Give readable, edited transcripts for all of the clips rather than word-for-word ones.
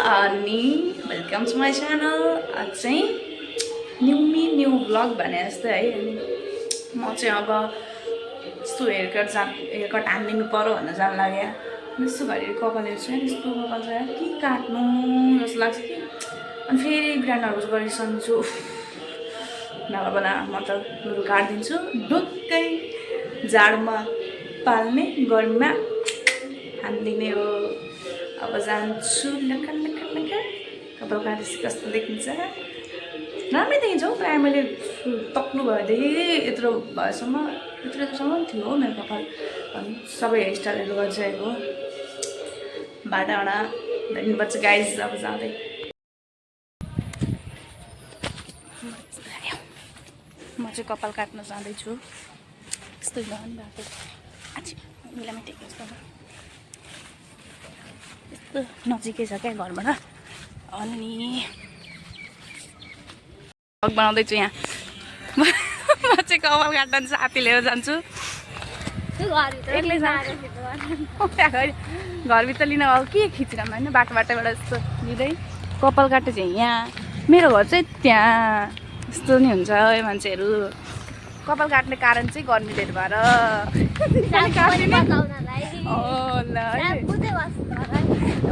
अनि welcome to my channel. आज चाहिँ न्यू भ्लग भने जस्तै है। अनि म चाहिँ अब यस्तो हेयरकट हानिदिनु पऱ्यो भनेर जानु लाग्यो। यस्तो घरि कपालहरू चाहिँ यस्तो कपाल चाहिँ के काट्नु जस्तो लाग्छ कि। अनि फेरि ग्राइन्डरहरू गरिसन्छु नभए म त लुरु काटिदिन्छु ढुक्कै जाडोमा पाल्ने गर्मीमा हानिदिने हो। अब जान्छु लखन कपाल काटेपछि कस्तो देखिन्छ। राम्रै देखिन्छ हौ। प्रायः मैले तक्नु भएदेखि यत्रो यत्रोसम्म थियो मेरो कपाल। अनि सबै हेयरस्टाइलहरू गरिसकेको बाटाबाट हिँड्नुपर्छ गाइज। अब जाँदै म चाहिँ कपाल काट्न जाँदैछु। यस्तो झन् बाटो मिलामा टेक यस्तो नजिकै छ क्या घरबाट। अनि भ्लग बनाउँदैछु यहाँ। म चाहिँ कपाल काट्न साथी लिएर जान्छु। एक्लै घरभित्र लिन अब के खिचिरहनु होइन। बाटोबाट यस्तो लिँदै कपाल काटे चाहिँ यहाँ। मेरो घर चाहिँ त्यहाँ। यस्तो नि हुन्छ मान्छेहरू कपाल काट्ने कारण चाहिँ गर्मी धेरै भएर।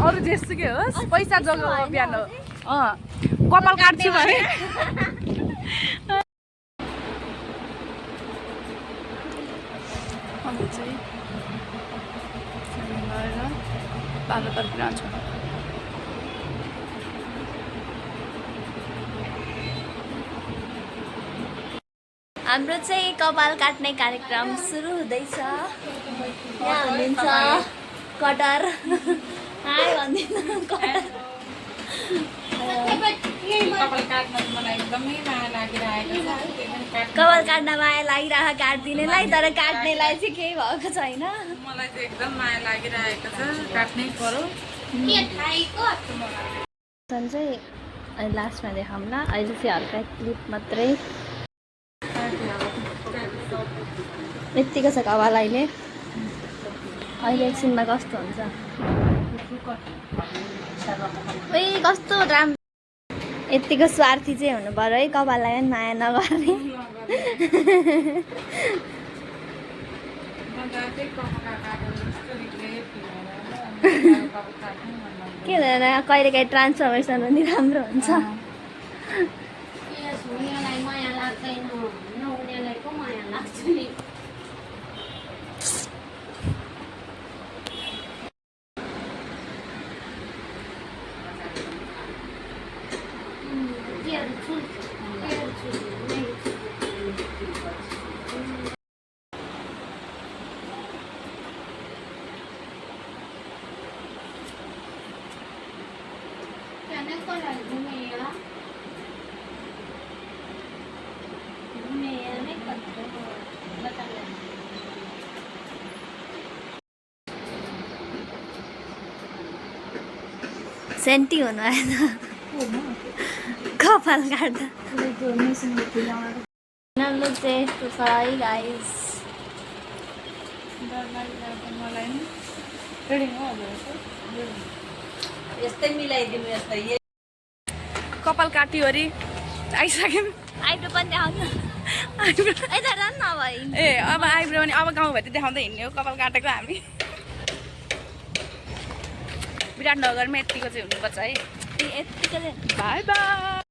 अरू जेसुकै होस् पैसा जग्गा बिहान कपाल काट्छु भने चाहिँ पार्लरतर्फ जान्छु। हाम्रो चाहिँ कपाल काट्ने कार्यक्रम सुरु हुँदैछ। यहाँ हुनुहुन्छ कटर। हाय भन्दिनु कटर। कपाल काट्न माया लागिरहेको काट्दिनेलाई, तर काट्नेलाई चाहिँ केही भएको छैन। मलाई चाहिँ एकदम माया लागिरहेको छ। काट्नै पर्यो। चाहिँ लास्टमा देखाउँला। अहिले चाहिँ हल्का क्लिप मात्रै। यत्तिको छ कपाल अहिले। अहिले एकछिनमा कस्तो हुन्छ। कस्तो राम्रो। यत्तिको स्वार्थी चाहिँ हुनु पर्यो है कपाललाई पनि माया नगर्ने। के हुँदैन कहिलेकाहीँ ट्रान्सफर्मेसन पनि राम्रो हुन्छ। सेन्टी हुनु आएन कपाल काट्दा। राम्रो चाहिँ यस्तो छ है गाइस। यस्तै मिलाइदिनु यस्तै कपाल काट्यो अरे आइसक्यौँ। आइब्रो पनि देखाउनु। ए अब आइब्रो पनि अब गाउँभरि देखाउँदै हिँड्ने हो कपाल काटेको हामी। विराटनगरमा यत्तिको चाहिँ हुनुपर्छ है। यत्तिको बाई बाई।